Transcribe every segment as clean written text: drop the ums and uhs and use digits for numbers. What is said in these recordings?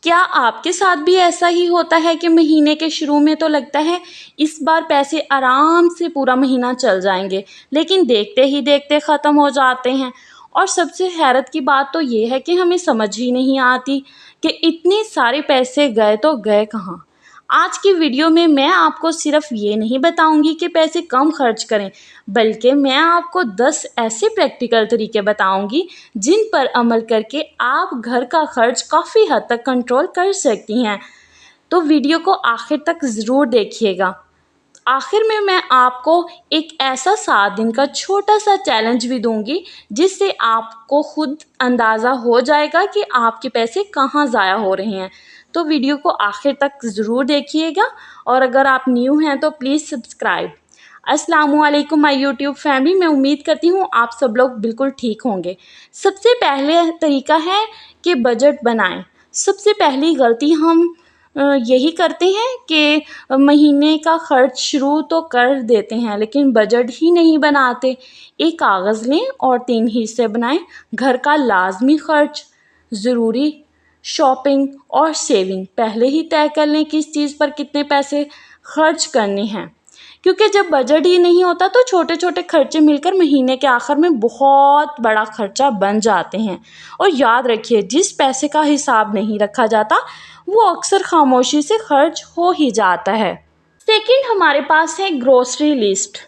क्या आपके साथ भी ऐसा ही होता है कि महीने के शुरू में तो लगता है इस बार पैसे आराम से पूरा महीना चल जाएंगे, लेकिन देखते ही देखते ख़त्म हो जाते हैं। और सबसे हैरत की बात तो ये है कि हमें समझ ही नहीं आती कि इतने सारे पैसे गए तो गए कहाँ। आज की वीडियो में मैं आपको सिर्फ ये नहीं बताऊंगी कि पैसे कम खर्च करें, बल्कि मैं आपको 10 ऐसे प्रैक्टिकल तरीके बताऊंगी जिन पर अमल करके आप घर का खर्च काफ़ी हद तक कंट्रोल कर सकती हैं। तो वीडियो को आखिर तक ज़रूर देखिएगा। आखिर में मैं आपको एक ऐसा 7 दिन का छोटा सा चैलेंज भी दूंगी जिससे आपको खुद अंदाज़ा हो जाएगा कि आपके पैसे कहाँ ज़ाया हो रहे हैं। तो वीडियो को आखिर तक ज़रूर देखिएगा, और अगर आप न्यू हैं तो प्लीज़ सब्सक्राइब। अस्सलामुअलैकुम माय यूट्यूब फैमिली, मैं उम्मीद करती हूँ आप सब लोग बिल्कुल ठीक होंगे। सबसे पहले तरीका है कि बजट बनाएं। सबसे पहली गलती हम यही करते हैं कि महीने का खर्च शुरू तो कर देते हैं लेकिन बजट ही नहीं बनाते। एक कागज़ लें और 3 हिस्से बनाएं। घर का लाजमी खर्च, ज़रूरी, शॉपिंग और सेविंग। पहले ही तय कर लें किस चीज़ पर कितने पैसे खर्च करने हैं, क्योंकि जब बजट ही नहीं होता तो छोटे छोटे खर्चे मिलकर महीने के आखिर में बहुत बड़ा खर्चा बन जाते हैं। और याद रखिए, जिस पैसे का हिसाब नहीं रखा जाता वो अक्सर खामोशी से खर्च हो ही जाता है। सेकंड, हमारे पास है ग्रोसरी लिस्ट।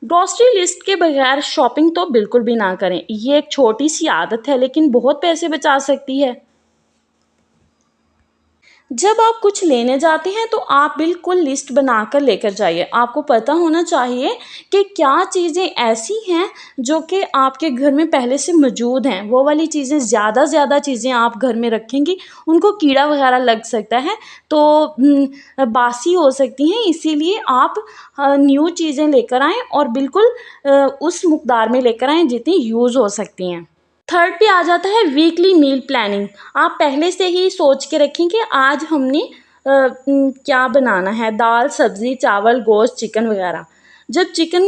ग्रोसरी लिस्ट के बगैर शॉपिंग तो बिल्कुल भी ना करें। ये एक छोटी सी आदत है लेकिन बहुत पैसे बचा सकती है। जब आप कुछ लेने जाते हैं तो आप बिल्कुल लिस्ट बनाकर लेकर जाइए। आपको पता होना चाहिए कि क्या चीज़ें ऐसी हैं जो कि आपके घर में पहले से मौजूद हैं। वो वाली चीज़ें, ज़्यादा चीज़ें आप घर में रखेंगी उनको कीड़ा वगैरह लग सकता है, तो बासी हो सकती हैं। इसीलिए आप न्यू चीज़ें लेकर आएँ और बिल्कुल उस मकदार में लेकर आएँ जितनी यूज़ हो सकती हैं। थर्ड पे आ जाता है वीकली मील प्लानिंग। आप पहले से ही सोच के रखें कि आज हमने क्या बनाना है, दाल, सब्ज़ी, चावल, गोश्त, चिकन वगैरह। जब चिकन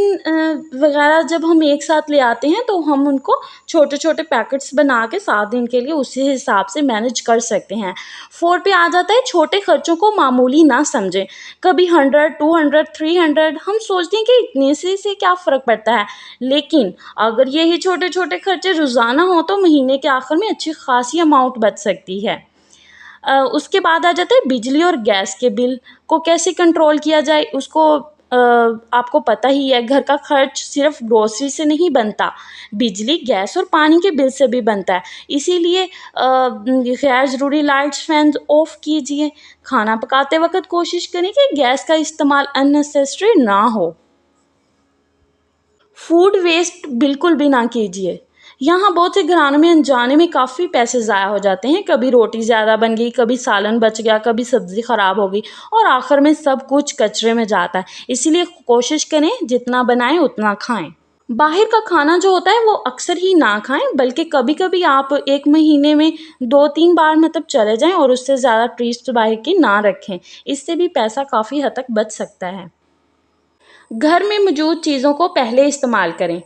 वगैरह जब हम एक साथ ले आते हैं तो हम उनको छोटे छोटे पैकेट्स बना के 7 दिन के लिए उसी हिसाब से मैनेज कर सकते हैं। 4 पे आ जाता है छोटे खर्चों को मामूली ना समझें। कभी 100, 200, 300 हम सोचते हैं कि इतने से क्या फ़र्क पड़ता है, लेकिन अगर यही छोटे छोटे खर्चे रोज़ाना हो तो महीने के आखिर में अच्छी खासी अमाउंट बच सकती है। उसके बाद आ जाता है बिजली और गैस के बिल को कैसे कंट्रोल किया जाए। उसको आपको पता ही है, घर का खर्च सिर्फ ग्रोसरी से नहीं बनता, बिजली, गैस और पानी के बिल से भी बनता है। इसीलिए गैर ज़रूरी लाइट्स, फैंस ऑफ कीजिए। खाना पकाते वक्त कोशिश करें कि गैस का इस्तेमाल अननेसेसरी ना हो। फूड वेस्ट बिल्कुल भी ना कीजिए। यहाँ बहुत से घरानों में अनजाने में काफ़ी पैसे ज़ाया हो जाते हैं। कभी रोटी ज़्यादा बन गई, कभी सालन बच गया, कभी सब्ज़ी ख़राब हो गई और आखिर में सब कुछ कचरे में जाता है। इसीलिए कोशिश करें जितना बनाएं उतना खाएं। बाहर का खाना जो होता है वो अक्सर ही ना खाएं, बल्कि कभी कभी आप एक महीने में 2-3 बार मतलब चले जाएं और उससे ज़्यादा ट्रीट्स बाहर की ना रखें। इससे भी पैसा काफ़ी हद तक बच सकता है। घर में मौजूद चीज़ों को पहले इस्तेमाल करें।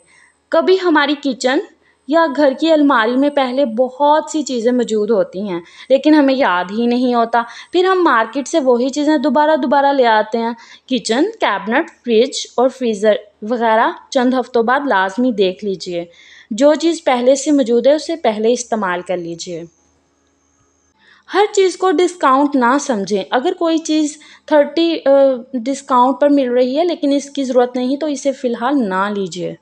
कभी हमारी किचन या घर की अलमारी में पहले बहुत सी चीज़ें मौजूद होती हैं लेकिन हमें याद ही नहीं होता। फिर हम मार्केट से वही चीज़ें दोबारा ले आते हैं। किचन कैबिनेट, फ्रिज और फ्रीज़र वगैरह चंद हफ्तों बाद लाजमी देख लीजिए। जो चीज़ पहले से मौजूद है उसे पहले इस्तेमाल कर लीजिए। हर चीज़ को डिस्काउंट ना समझें। अगर कोई चीज़ 30 डिस्काउंट पर मिल रही है लेकिन इसकी ज़रूरत नहीं तो इसे फ़िलहाल ना लीजिए।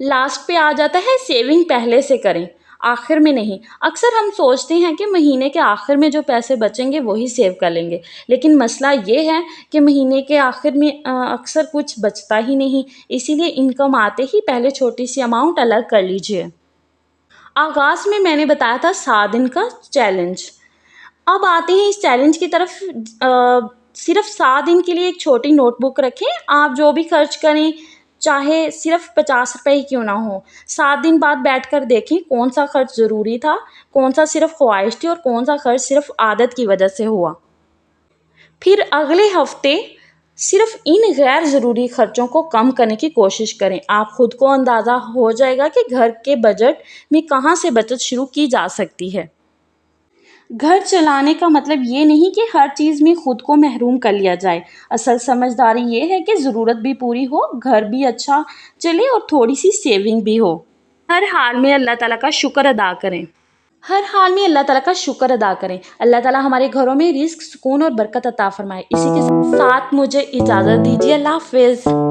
लास्ट पे आ जाता है सेविंग पहले से करें, आखिर में नहीं। अक्सर हम सोचते हैं कि महीने के आखिर में जो पैसे बचेंगे वही सेव कर लेंगे, लेकिन मसला ये है कि महीने के आखिर में अक्सर कुछ बचता ही नहीं। इसीलिए इनकम आते ही पहले छोटी सी अमाउंट अलग कर लीजिए। आगाज़ में मैंने बताया था 7 दिन का चैलेंज। अब आते हैं इस चैलेंज की तरफ। सिर्फ 7 दिन के लिए एक छोटी नोटबुक रखें। आप जो भी खर्च करें, चाहे सिर्फ 50 रुपए ही क्यों ना हो, 7 दिन बाद बैठकर देखें कौन सा खर्च ज़रूरी था, कौन सा सिर्फ ख्वाहिश थी और कौन सा खर्च सिर्फ आदत की वजह से हुआ। फिर अगले हफ्ते सिर्फ इन गैर ज़रूरी खर्चों को कम करने की कोशिश करें। आप खुद को अंदाज़ा हो जाएगा कि घर के बजट में कहाँ से बचत शुरू की जा सकती है। घर चलाने का मतलब ये नहीं कि हर चीज़ में खुद को महरूम कर लिया जाए। असल समझदारी ये है कि ज़रूरत भी पूरी हो, घर भी अच्छा चले और थोड़ी-सी सेविंग भी हो। हर हाल में अल्लाह ताला का शुक्र अदा करें। हर हाल में अल्लाह ताला का शुक्र अदा करें। अल्लाह ताला हमारे घरों में रिज़्क, सुकून और बरकत अता फरमाए। इसी के साथ मुझे इजाज़त दीजिए। अल्लाह हाफ़िज़।